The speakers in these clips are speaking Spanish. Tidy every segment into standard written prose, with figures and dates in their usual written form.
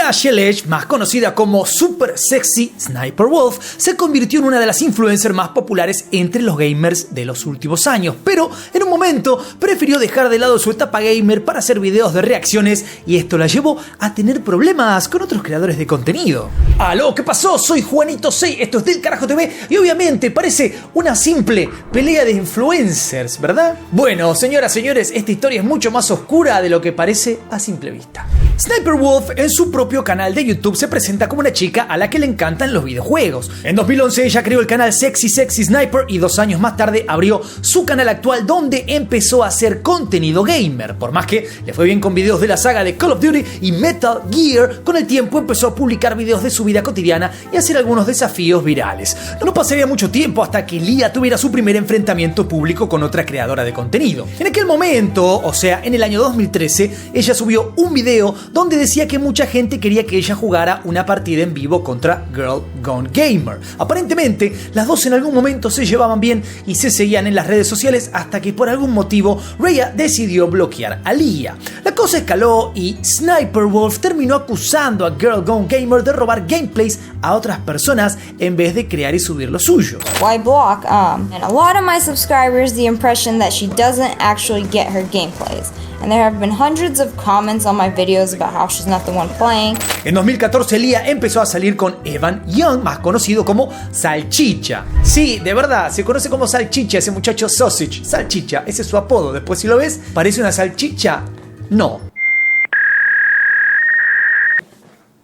Leah Shelley, más conocida como Super Sexy Sniper Wolf, se convirtió en una de las influencers más populares entre los gamers de los últimos años, pero en un momento prefirió dejar de lado su etapa gamer para hacer videos de reacciones y esto la llevó a tener problemas con otros creadores de contenido. ¡Aló! ¿Qué pasó? Soy Juanito6, esto es Del Carajo TV y obviamente parece una simple pelea de influencers, ¿verdad? Bueno, señoras, señores, esta historia es mucho más oscura de lo que parece a simple vista. Sniper Wolf en su propio canal de YouTube se presenta como una chica a la que le encantan los videojuegos. En 2011 ella creó el canal Sexy Sniper y 2 años más tarde abrió su canal actual donde empezó a hacer contenido gamer. Por más que le fue bien con videos de la saga de Call of Duty y Metal Gear, con el tiempo empezó a publicar videos de su vida cotidiana y hacer algunos desafíos virales. No pasaría mucho tiempo hasta que Leah tuviera su primer enfrentamiento público con otra creadora de contenido. En aquel momento, o sea, en el año 2013, ella subió un video donde decía que mucha gente quería que ella jugara una partida en vivo contra Girl Gone Gamer. Aparentemente, las dos en algún momento se llevaban bien y se seguían en las redes sociales hasta que por algún motivo Rhea decidió bloquear a Leah. La cosa escaló y Sniper Wolf terminó acusando a Girl Gone Gamer de robar gameplays a otras personas en vez de crear y subir lo suyo. Why block? And a lot of my subscribers the impression that she doesn't actually get her gameplays. And there have been hundreds of comments on my videos about how she's not the one playing. En 2014 Leah empezó a salir con Evan Young, más conocido como Salchicha. Sí, de verdad, se conoce como Salchicha ese muchacho Sausage. Salchicha, ese es su apodo. Después si lo ves, ¿parece una salchicha? No.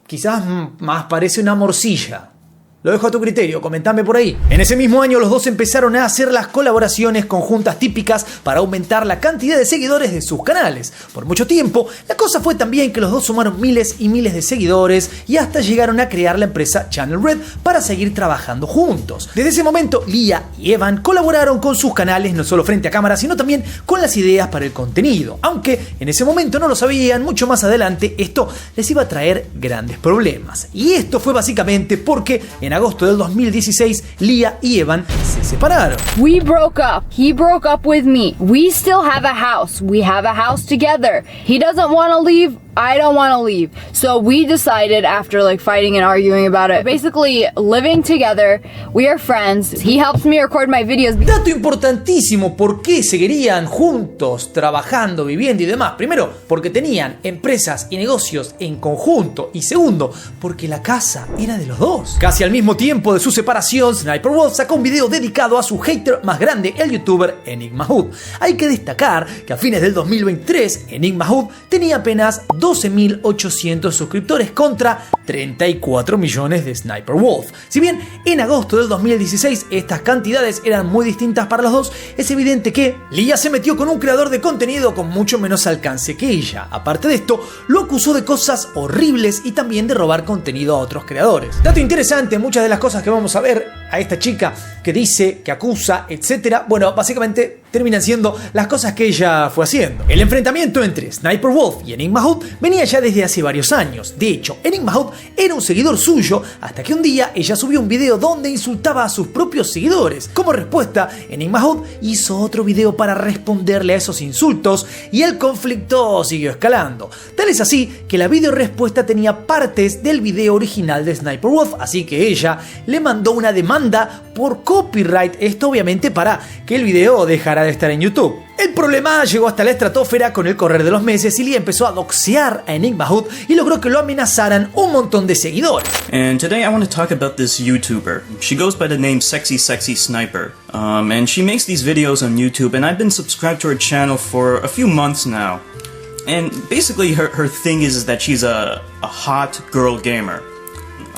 Quizás más parece una morcilla. Lo dejo a tu criterio, comentame por ahí. En ese mismo año los dos empezaron a hacer las colaboraciones conjuntas típicas para aumentar la cantidad de seguidores de sus canales. Por mucho tiempo, la cosa fue también que los dos sumaron miles y miles de seguidores y hasta llegaron a crear la empresa Channel Red para seguir trabajando juntos. Desde ese momento, Leah y Evan colaboraron con sus canales no solo frente a cámara, sino también con las ideas para el contenido. Aunque en ese momento no lo sabían, mucho más adelante esto les iba a traer grandes problemas. Y esto fue básicamente porque en agosto del 2016, Leah y Evan se separaron. We broke up. He broke up with me. We still have a house. We have a house together. He doesn't want to leave. I don't want to leave. So we decided after fighting and arguing about it, basically living together, we are friends. He helps me record my videos. Dato importantísimo, ¿por qué seguirían juntos, trabajando, viviendo y demás? Primero, porque tenían empresas y negocios en conjunto. Y segundo, porque la casa era de los dos. Casi al mismo tiempo de su separación, Sniper Wolf sacó un video dedicado a su hater más grande, el youtuber Enigma Hood. Hay que destacar que a fines del 2023, Enigma Hood tenía apenas 12.800 suscriptores contra 34 millones de Sniper Wolf. Si bien en agosto del 2016 estas cantidades eran muy distintas para los dos, es evidente que Leah se metió con un creador de contenido con mucho menos alcance que ella. Aparte de esto, lo acusó de cosas horribles y también de robar contenido a otros creadores. Dato interesante, muchas de las cosas que vamos a ver a esta chica que dice, que acusa, etc. Bueno, básicamente terminan siendo las cosas que ella fue haciendo. El enfrentamiento entre Sniper Wolf y Enigma Hood venía ya desde hace varios años. De hecho, Enigma Hood era un seguidor suyo hasta que un día ella subió un video donde insultaba a sus propios seguidores. Como respuesta, Enigma Hood hizo otro video para responderle a esos insultos y el conflicto siguió escalando. Tal es así que la video respuesta tenía partes del video original de Sniper Wolf, así que ella le mandó una demanda por copyright, esto obviamente para que el video dejara de estar en YouTube. El problema llegó hasta la estratosfera con el correr de los meses y Leah empezó a doxear a Enigma Hood y logró que lo amenazaran un montón de seguidores. And today I want to talk about this YouTuber. She goes by the name Sexy Sniper. And she makes these videos on YouTube and I've been subscribed to her channel for a few months now. And basically her thing is that she's a hot girl gamer.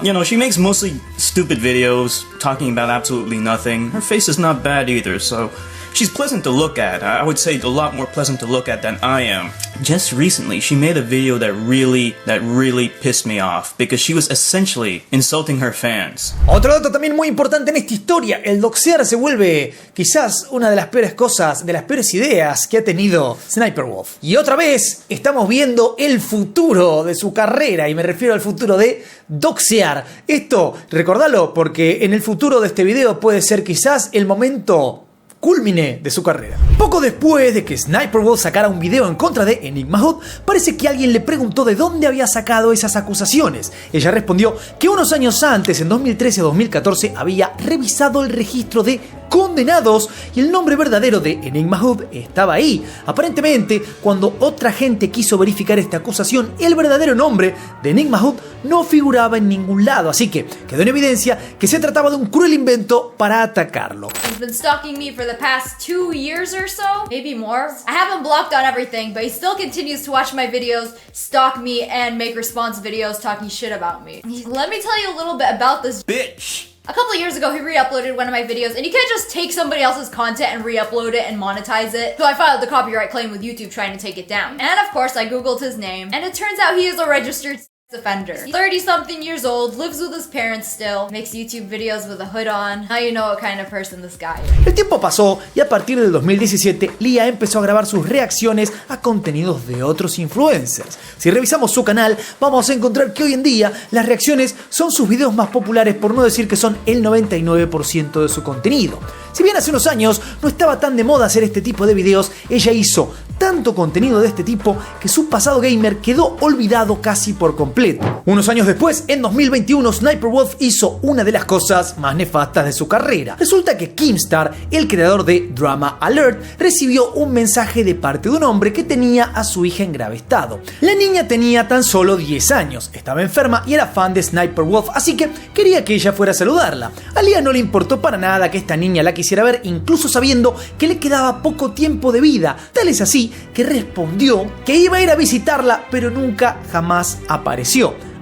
You know, she makes mostly stupid videos, talking about absolutely nothing. Her face is not bad either, so she's pleasant to look at. I would say a lot more pleasant to look at than I am. Just recently, she made a video that really pissed me off because she was essentially insulting her fans. Otro dato también muy importante en esta historia, el doxear se vuelve quizás una de las peores cosas, de las peores ideas que ha tenido Sniper Wolf. Y otra vez estamos viendo el futuro de su carrera y me refiero al futuro de doxear. Esto, recordalo, porque en el futuro de este video puede ser quizás el momento cúlmine de su carrera. Poco después de que Sniper Wolf sacara un video en contra de Enigma Hood, parece que alguien le preguntó de dónde había sacado esas acusaciones. Ella respondió que unos años antes, en 2013-2014, había revisado el registro de condenados y el nombre verdadero de Enigma Hood estaba ahí. Aparentemente, cuando otra gente quiso verificar esta acusación, el verdadero nombre de Enigma Hood no figuraba en ningún lado, así que quedó en evidencia que se trataba de un cruel invento para atacarlo. He's been stalking me for the past 2 years or so, maybe more. I have him blocked on everything, but he still continues to watch my videos, stalk me, and make response videos talking shit about me. Let me tell you a little bit about this bitch. A couple of years ago, he re-uploaded one of my videos, and you can't just take somebody else's content and re-upload it and monetize it. So I filed the copyright claim with YouTube trying to take it down. And of course, I googled his name, and it turns out he is a registered offender. 30-something years old, lives with his parents still, makes YouTube videos with a hood on. Now you know what kind of person this guy is. El tiempo pasó y a partir del 2017, Leah empezó a grabar sus reacciones a contenidos de otros influencers. Si revisamos su canal, vamos a encontrar que hoy en día las reacciones son sus videos más populares, por no decir que son el 99% de su contenido. Si bien hace unos años no estaba tan de moda hacer este tipo de videos, ella hizo tanto contenido de este tipo que su pasado gamer quedó olvidado casi por completo. Unos años después, en 2021, Sniper Wolf hizo una de las cosas más nefastas de su carrera. Resulta que Keemstar, el creador de Drama Alert, recibió un mensaje de parte de un hombre que tenía a su hija en grave estado. La niña tenía tan solo 10 años, estaba enferma y era fan de Sniper Wolf, así que quería que ella fuera a saludarla. A Leah no le importó para nada que esta niña la quisiera ver, incluso sabiendo que le quedaba poco tiempo de vida. Tal es así que respondió que iba a ir a visitarla, pero nunca jamás apareció.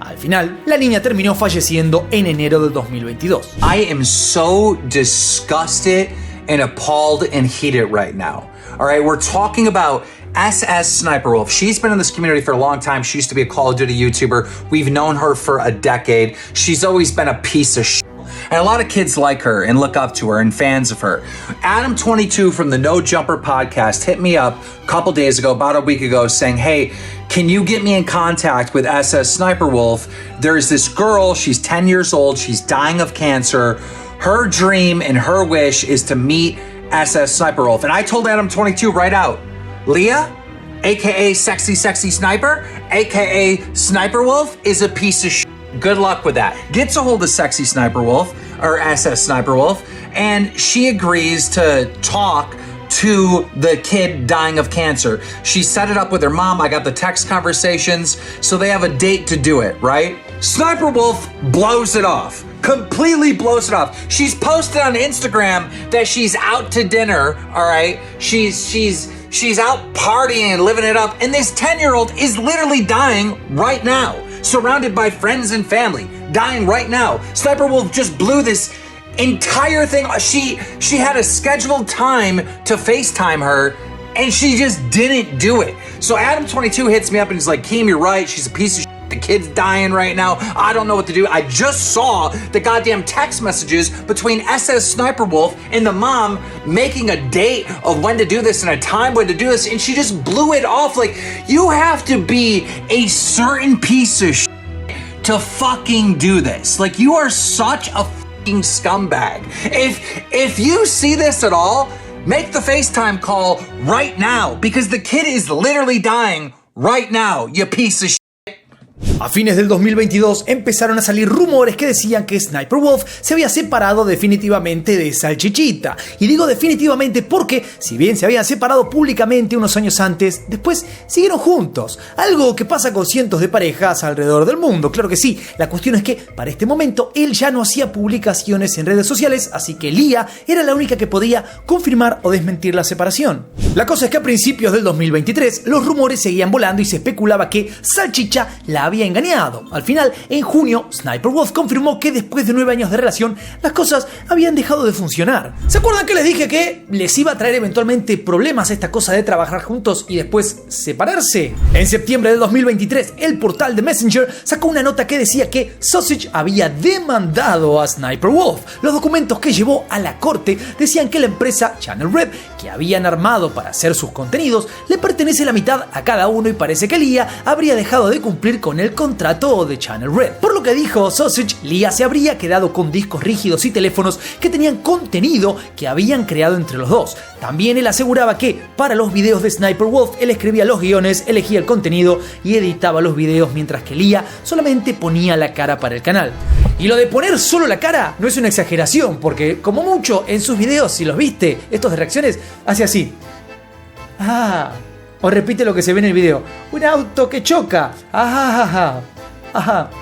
Al final, la niña terminó falleciendo en enero de 2022. I am so disgusted and appalled and heated right now. All right, we're talking about SS Sniper Wolf. She's been in this community for a long time. She used to be a Call of Duty YouTuber. We've known her for a decade. She's always been a piece of shit. And a lot of kids like her and look up to her and fans of her. Adam22 from the No Jumper podcast hit me up a couple days ago, about a week ago, saying, hey, can you get me in contact with SS Sniper Wolf? There's this girl, she's 10 years old, she's dying of cancer. Her dream and her wish is to meet SS Sniper Wolf. And I told Adam22 right out, Leah, aka Sexy Sniper, aka Sniper Wolf, is a piece of shit. Good luck with that. Gets a hold of Sexy Sniper Wolf, or SS Sniper Wolf, and she agrees to talk to the kid dying of cancer. She set it up with her mom. I got the text conversations, so they have a date to do it, right? Sniper Wolf blows it off. Completely blows it off. She's posted on Instagram that she's out to dinner, all right? She's out partying and living it up, and this 10-year-old is literally dying right now. Surrounded by friends and family, dying right now. Sniper Wolf just blew this entire thing. She had a scheduled time to FaceTime her, and she just didn't do it. So Adam22 hits me up and he's like, Keem, you're right. She's a piece of shit. The kid's dying right now. I don't know what to do. I just saw the goddamn text messages between SS Sniper Wolf and the mom making a date of when to do this and a time when to do this, and she just blew it off. Like, you have to be a certain piece of shit to fucking do this. Like, you are such a fucking scumbag. If you see this at all, make the FaceTime call right now, because the kid is literally dying right now, you piece of shit. A fines del 2022 empezaron a salir rumores que decían que Sniper Wolf se había separado definitivamente de Salchichita. Y digo definitivamente porque, si bien se habían separado públicamente unos años antes, después siguieron juntos. Algo que pasa con cientos de parejas alrededor del mundo, claro que sí. La cuestión es que, para este momento, él ya no hacía publicaciones en redes sociales, así que Leah era la única que podía confirmar o desmentir la separación. La cosa es que a principios del 2023, los rumores seguían volando y se especulaba que Salchicha la había engañado. Al final, en junio, Sniper Wolf confirmó que después de 9 años de relación, las cosas habían dejado de funcionar. ¿Se acuerdan que les dije que les iba a traer eventualmente problemas esta cosa de trabajar juntos y después separarse? En septiembre del 2023, el portal de Messenger sacó una nota que decía que Sausage había demandado a Sniper Wolf. Los documentos que llevó a la corte decían que la empresa Channel Red, que habían armado para hacer sus contenidos, le pertenece la mitad a cada uno, y parece que Leah habría dejado de cumplir con el contrato de Channel Red. Por lo que dijo Sausage, Leah se habría quedado con discos rígidos y teléfonos que tenían contenido que habían creado entre los dos. También él aseguraba que para los videos de Sniper Wolf él escribía los guiones, elegía el contenido y editaba los videos, mientras que Leah solamente ponía la cara para el canal. Y lo de poner solo la cara no es una exageración, porque como mucho en sus videos, si los viste, estos de reacciones, hace así. Ah, o repite lo que se ve en el video. Un auto que choca. Ajá.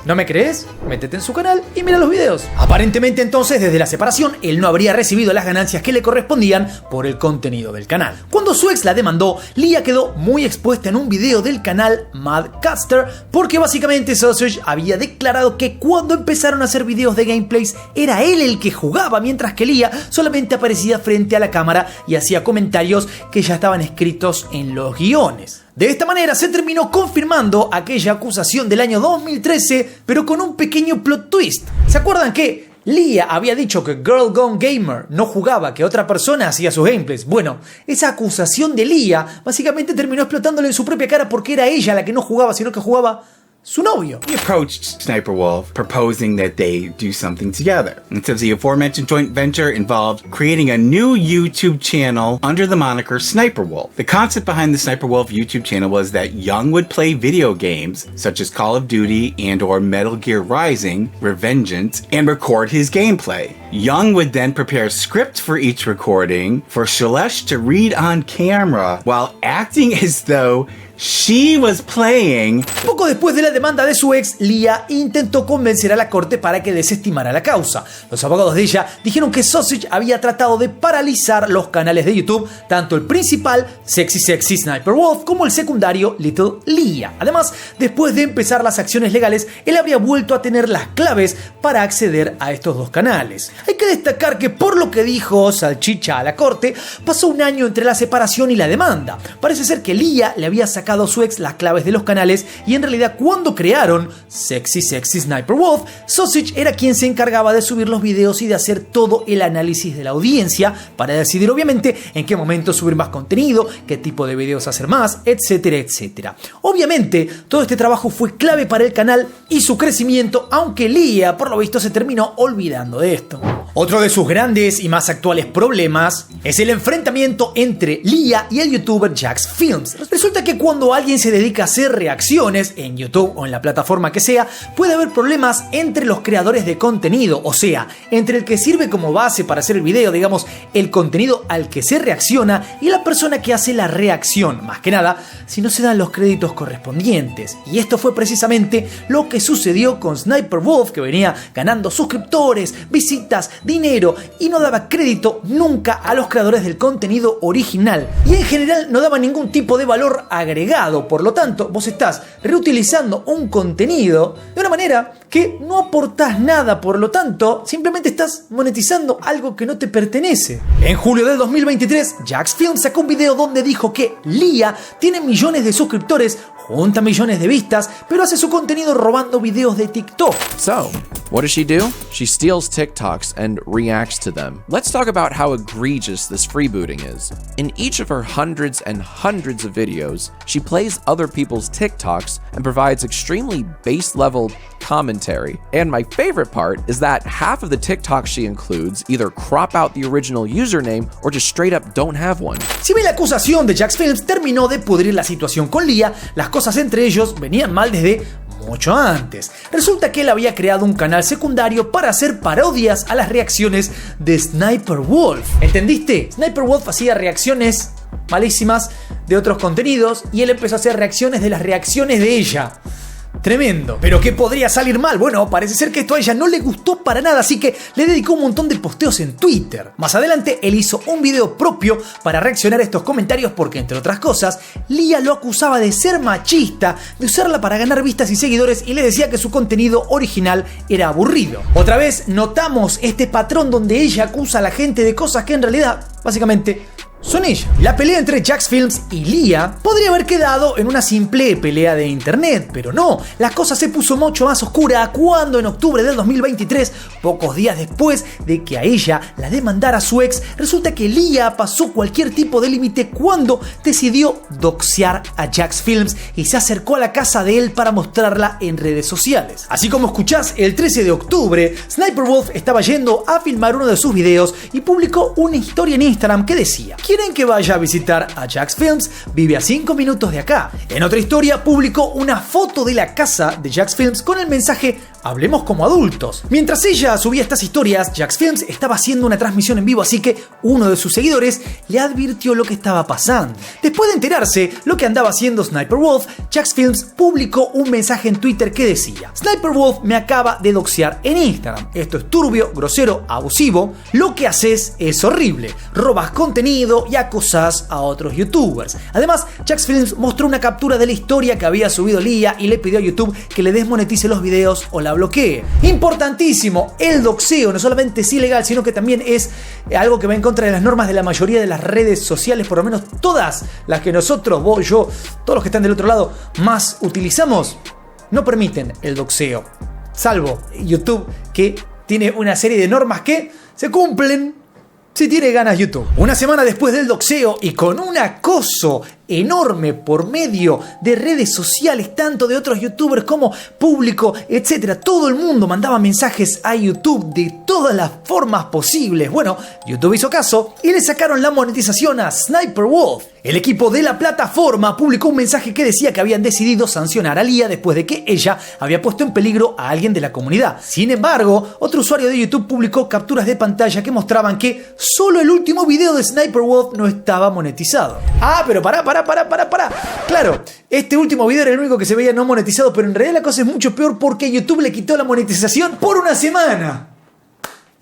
¿No me crees? Métete en su canal y mira los videos. Aparentemente entonces, desde la separación, él no habría recibido las ganancias que le correspondían por el contenido del canal. Cuando su ex la demandó, Leah quedó muy expuesta en un video del canal Madcaster, porque básicamente Sausage había declarado que cuando empezaron a hacer videos de gameplays era él el que jugaba, mientras que Leah solamente aparecía frente a la cámara y hacía comentarios que ya estaban escritos en los guiones. De esta manera se terminó confirmando aquella acusación del año 2013, pero con un pequeño plot twist. ¿Se acuerdan que Leah había dicho que Girl Gone Gamer no jugaba, que otra persona hacía sus gameplays? Bueno, esa acusación de Leah básicamente terminó explotándole en su propia cara, porque era ella la que no jugaba, sino que jugaba su novio. He approached Sniper Wolf, proposing that they do something together. And since the aforementioned joint venture involved creating a new YouTube channel under the moniker Sniper Wolf. The concept behind the Sniper Wolf YouTube channel was that Young would play video games such as Call of Duty and or Metal Gear Rising, Revengeance, and record his gameplay. Young would then prepare scripts for each recording for Shailesh to read on camera while acting as though she was playing. Poco después de la demanda de su ex, Leah intentó convencer a la corte para que desestimara la causa. Los abogados de ella dijeron que Sausage había tratado de paralizar los canales de YouTube, tanto el principal, Sexy Sniper Wolf, como el secundario, Little Leah. Además, después de empezar las acciones legales, él habría vuelto a tener las claves para acceder a estos dos canales. Hay que destacar que, por lo que dijo Salchicha a la corte, pasó un año entre la separación y la demanda. Parece ser que Leah le había sacado a su ex las claves de los canales, y en realidad cuando crearon Sexy Sniper Wolf, Sausage era quien se encargaba de subir los videos y de hacer todo el análisis de la audiencia para decidir obviamente en qué momento subir más contenido, qué tipo de videos hacer más, etcétera, etcétera. Obviamente todo este trabajo fue clave para el canal y su crecimiento, aunque Leah por lo visto se terminó olvidando de esto. Otro de sus grandes y más actuales problemas es el enfrentamiento entre Leah y el youtuber Jax Films. Resulta que cuando alguien se dedica a hacer reacciones en YouTube o en la plataforma que sea, puede haber problemas entre los creadores de contenido, o sea, entre el que sirve como base para hacer el video, digamos, el contenido al que se reacciona, y la persona que hace la reacción, más que nada, si no se dan los créditos correspondientes. Y esto fue precisamente lo que sucedió con Sniper Wolf, que venía ganando suscriptores, visitas, dinero, y no daba crédito nunca a los creadores del contenido original, y en general no daba ningún tipo de valor agregado. Por lo tanto, vos estás reutilizando un contenido de una manera que no aportás nada, por lo tanto simplemente estás monetizando algo que no te pertenece. En julio del 2023, Jax Films sacó un video donde dijo que Leah tiene millones de suscriptores, junta millones de vistas, pero hace su contenido robando videos de TikTok. So, what does she do? She steals TikToks and reacts to them. Let's talk about how egregious this freebooting is. In each of her hundreds and hundreds of videos, she plays other people's TikToks and provides extremely base-level commentary. And my favorite part is that half of the TikToks she includes either crop out the original username or just straight up don't have one. Si bien la acusación de Jax Films terminó de pudrir la situación con Leah, las cosas entre ellos venían mal desde mucho antes. Resulta que él había creado un canal secundario para hacer parodias a las reacciones de Sniper Wolf. ¿Entendiste? Sniper Wolf hacía reacciones malísimas de otros contenidos y él empezó a hacer reacciones de las reacciones de ella. Tremendo. ¿Pero qué podría salir mal? Bueno, parece ser que esto a ella no le gustó para nada, así que le dedicó un montón de posteos en Twitter. Más adelante, él hizo un video propio para reaccionar a estos comentarios porque, entre otras cosas, Leah lo acusaba de ser machista, de usarla para ganar vistas y seguidores, y le decía que su contenido original era aburrido. Otra vez notamos este patrón donde ella acusa a la gente de cosas que en realidad, básicamente, son ella. La pelea entre Jax Films y Leah podría haber quedado en una simple pelea de internet, pero no, la cosa se puso mucho más oscura cuando en octubre del 2023, pocos días después de que a ella la demandara su ex, resulta que Leah pasó cualquier tipo de límite cuando decidió doxear a Jax Films y se acercó a la casa de él para mostrarla en redes sociales. Así como escuchás, el 13 de octubre, Sniper Wolf estaba yendo a filmar uno de sus videos y publicó una historia en Instagram que decía: ¿quieren que vaya a visitar a Jax Films? Vive a 5 minutos de acá. En otra historia publicó una foto de la casa de Jax Films con el mensaje: hablemos como adultos. Mientras ella subía estas historias, Jax Films estaba haciendo una transmisión en vivo, así que uno de sus seguidores le advirtió lo que estaba pasando. Después de enterarse lo que andaba haciendo Sniper Wolf, Jax Films publicó un mensaje en Twitter que decía: Sniper Wolf me acaba de doxear en Instagram. Esto es turbio, grosero, abusivo. Lo que haces es horrible. Robas contenido y acosás a otros youtubers. Además, Jax Films mostró una captura de la historia que había subido Leah y le pidió a YouTube que le desmonetice los videos o la bloquee. Importantísimo, el doxeo no solamente es ilegal, sino que también es algo que va en contra de las normas de la mayoría de las redes sociales, por lo menos todas las que nosotros, vos, yo, todos los que están del otro lado, más utilizamos, no permiten el doxeo. Salvo YouTube, que tiene una serie de normas que se cumplen si tiene ganas YouTube. Una semana después del doxeo y con un acoso enorme por medio de redes sociales, tanto de otros youtubers como público, etc. Todo el mundo mandaba mensajes a YouTube de todas las formas posibles. Bueno, YouTube hizo caso y le sacaron la monetización a Sniper Wolf. El equipo de la plataforma publicó un mensaje que decía que habían decidido sancionar a Leah después de que ella había puesto en peligro a alguien de la comunidad. Sin embargo, otro usuario de YouTube publicó capturas de pantalla que mostraban que solo el último video de Sniper Wolf no estaba monetizado. Ah, pero pará. Claro, este último video era el único que se veía no monetizado, pero en realidad la cosa es mucho peor porque YouTube le quitó la monetización por una semana.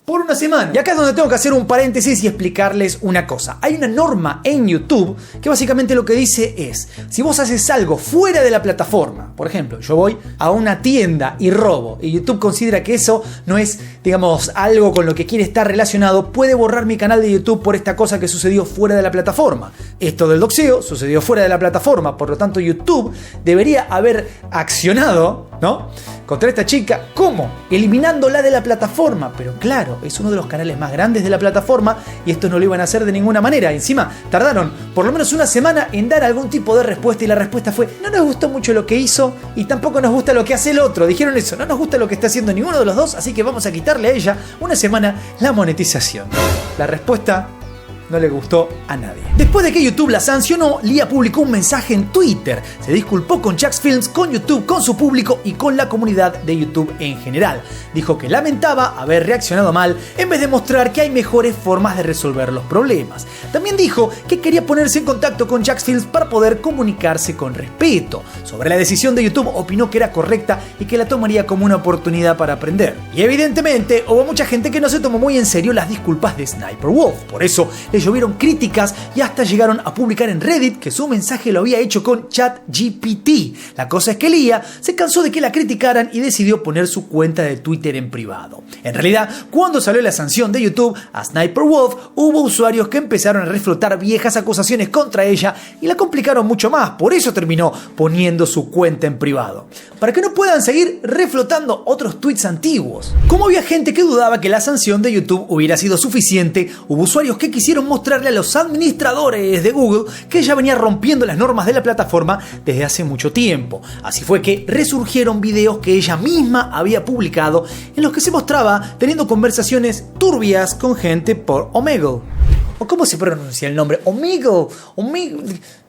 Por una semana. Y acá es donde tengo que hacer un paréntesis y explicarles una cosa. Hay una norma en YouTube que básicamente lo que dice es: si vos haces algo fuera de la plataforma, por ejemplo, yo voy a una tienda y robo, y YouTube considera que eso no es, digamos, algo con lo que quiere estar relacionado, puede borrar mi canal de YouTube por esta cosa que sucedió fuera de la plataforma. Esto del doxeo sucedió fuera de la plataforma, por lo tanto YouTube debería haber accionado, ¿no?, contra esta chica. ¿Cómo? Eliminándola de la plataforma. Pero claro, es uno de los canales más grandes de la plataforma y esto no lo iban a hacer de ninguna manera. Encima, tardaron por lo menos una semana en dar algún tipo de respuesta y la respuesta fue: no nos gustó mucho lo que hizo y tampoco nos gusta lo que hace el otro. Dijeron eso: no nos gusta lo que está haciendo ninguno de los dos, así que vamos a quitarle a ella una semana la monetización. La respuesta no le gustó a nadie. Después de que YouTube la sancionó, Leah publicó un mensaje en Twitter. Se disculpó con Jax Films, con YouTube, con su público y con la comunidad de YouTube en general. Dijo que lamentaba haber reaccionado mal en vez de mostrar que hay mejores formas de resolver los problemas. También dijo que quería ponerse en contacto con Jax Films para poder comunicarse con respeto. Sobre la decisión de YouTube opinó que era correcta y que la tomaría como una oportunidad para aprender. Y evidentemente hubo mucha gente que no se tomó muy en serio las disculpas de Sniper Wolf. Por eso le llovieron críticas y hasta llegaron a publicar en Reddit que su mensaje lo había hecho con ChatGPT. La cosa es que Leah se cansó de que la criticaran y decidió poner su cuenta de Twitter en privado. En realidad, cuando salió la sanción de YouTube a Sniper Wolf, hubo usuarios que empezaron a reflotar viejas acusaciones contra ella y la complicaron mucho más. Por eso terminó poniendo su cuenta en privado, para que no puedan seguir reflotando otros tweets antiguos. Como había gente que dudaba que la sanción de YouTube hubiera sido suficiente, hubo usuarios que quisieron mostrarle a los administradores de Google que ella venía rompiendo las normas de la plataforma desde hace mucho tiempo. Así fue que resurgieron videos que ella misma había publicado en los que se mostraba teniendo conversaciones turbias con gente por Omegle. ¿O cómo se pronuncia el nombre? Omegle.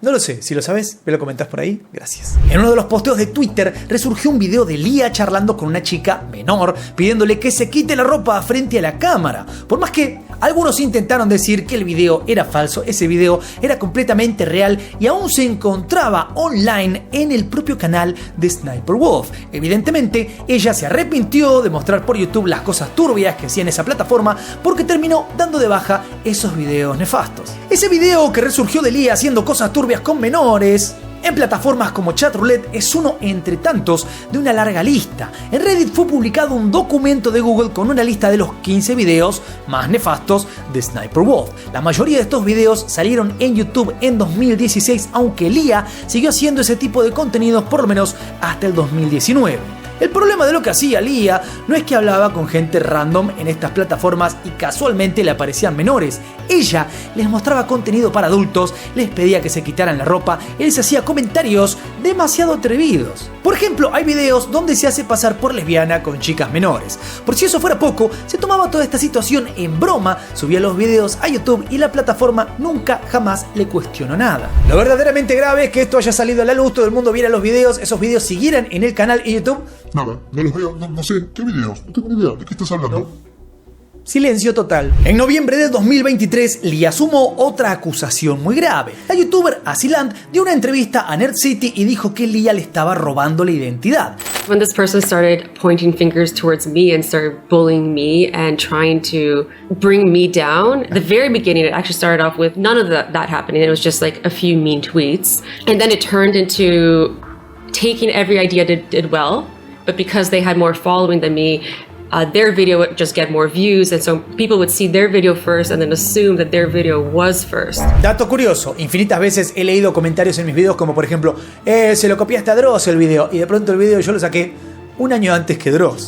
No lo sé. Si lo sabes, me lo comentás por ahí. Gracias. En uno de los posteos de Twitter resurgió un video de Leah charlando con una chica menor, pidiéndole que se quite la ropa frente a la cámara. Por más que algunos intentaron decir que el video era falso, ese video era completamente real y aún se encontraba online en el propio canal de Sniper Wolf. Evidentemente, ella se arrepintió de mostrar por YouTube las cosas turbias que hacía en esa plataforma porque terminó dando de baja esos videos nefastos. Ese video que resurgió de Leah haciendo cosas turbias con menores En plataformas como Chatroulette es uno entre tantos de una larga lista. En Reddit fue publicado un documento de Google con una lista de los 15 videos más nefastos de Sniper Wolf. La mayoría de estos videos salieron en YouTube en 2016, aunque Leah siguió haciendo ese tipo de contenidos por lo menos hasta el 2019. El problema de lo que hacía Leah no es que hablaba con gente random en estas plataformas y casualmente le aparecían menores. Ella les mostraba contenido para adultos, les pedía que se quitaran la ropa y les hacía comentarios demasiado atrevidos. Por ejemplo, hay videos donde se hace pasar por lesbiana con chicas menores. Por si eso fuera poco, se tomaba toda esta situación en broma, subía los videos a YouTube y la plataforma nunca jamás le cuestionó nada. Lo verdaderamente grave es que esto haya salido a la luz, todo el mundo viera los videos, esos videos siguieran en el canal y YouTube. Nada, no los veo, no sé, ¿qué videos? No tengo ni idea, ¿de qué estás hablando? Silencio total. En noviembre de 2023, Leah sumó otra acusación muy grave. La youtuber Asiland dio una entrevista a Nerd City y dijo que Leah le estaba robando la identidad. When this person started pointing fingers towards me and started bullying me and trying to bring me down, the very beginning it actually started off with none of that happening. It was just like a few mean tweets. And then it turned into taking every idea that did well, but because they had more following than me, their video would just get more views, and so people would see their video first and then assume that their video was first. Dato curioso, infinitas veces he leído comentarios en mis videos como por ejemplo, se lo copiaste a Dross el video, y de pronto el video yo lo saqué un año antes que Dross.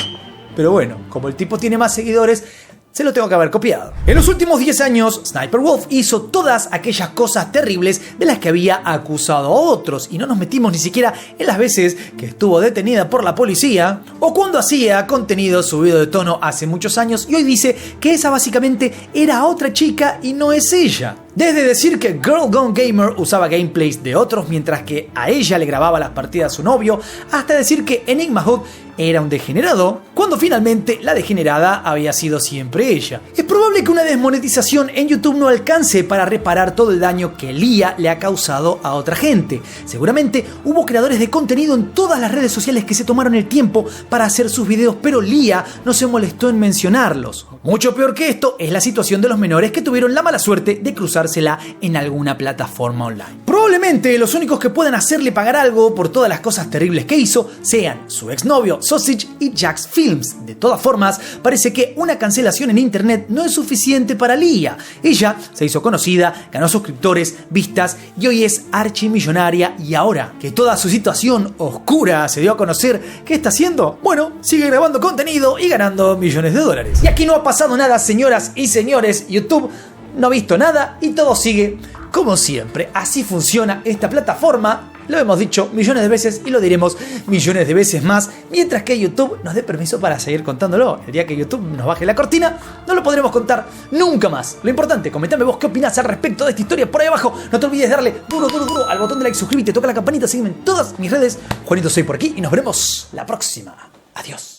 Pero bueno, como el tipo tiene más seguidores, se lo tengo que haber copiado. En los últimos 10 años, Sniper Wolf hizo todas aquellas cosas terribles de las que había acusado a otros, y no nos metimos ni siquiera en las veces que estuvo detenida por la policía o cuando hacía contenido subido de tono hace muchos años y hoy dice que esa básicamente era otra chica y no es ella. Desde decir que Girl Gone Gamer usaba gameplays de otros mientras que a ella le grababa las partidas su novio, hasta decir que Enigma Hood era un degenerado, cuando finalmente la degenerada había sido siempre ella. Es probable que una desmonetización en YouTube no alcance para reparar todo el daño que Leah le ha causado a otra gente. Seguramente hubo creadores de contenido en todas las redes sociales que se tomaron el tiempo para hacer sus videos, pero Leah no se molestó en mencionarlos. Mucho peor que esto es la situación de los menores que tuvieron la mala suerte de cruzársela en alguna plataforma online. Probablemente los únicos que puedan hacerle pagar algo por todas las cosas terribles que hizo sean su exnovio Sausage y Jax Films. De todas formas, parece que una cancelación en internet no es suficiente para Leah. Ella se hizo conocida, ganó suscriptores, vistas y hoy es archimillonaria, y ahora que toda su situación oscura se dio a conocer, ¿qué está haciendo? Bueno, sigue grabando contenido y ganando millones de dólares. Y aquí no ha pasado nada, señoras y señores. YouTube no ha visto nada y todo sigue como siempre. Así funciona esta plataforma. Lo hemos dicho millones de veces y lo diremos millones de veces más, mientras que YouTube nos dé permiso para seguir contándolo. El día que YouTube nos baje la cortina, no lo podremos contar nunca más. Lo importante, comentame vos qué opinás al respecto de esta historia por ahí abajo. No te olvides de darle duro al botón de like, suscríbete, toca la campanita, sígueme en todas mis redes. Juanito soy por aquí y nos veremos la próxima. Adiós.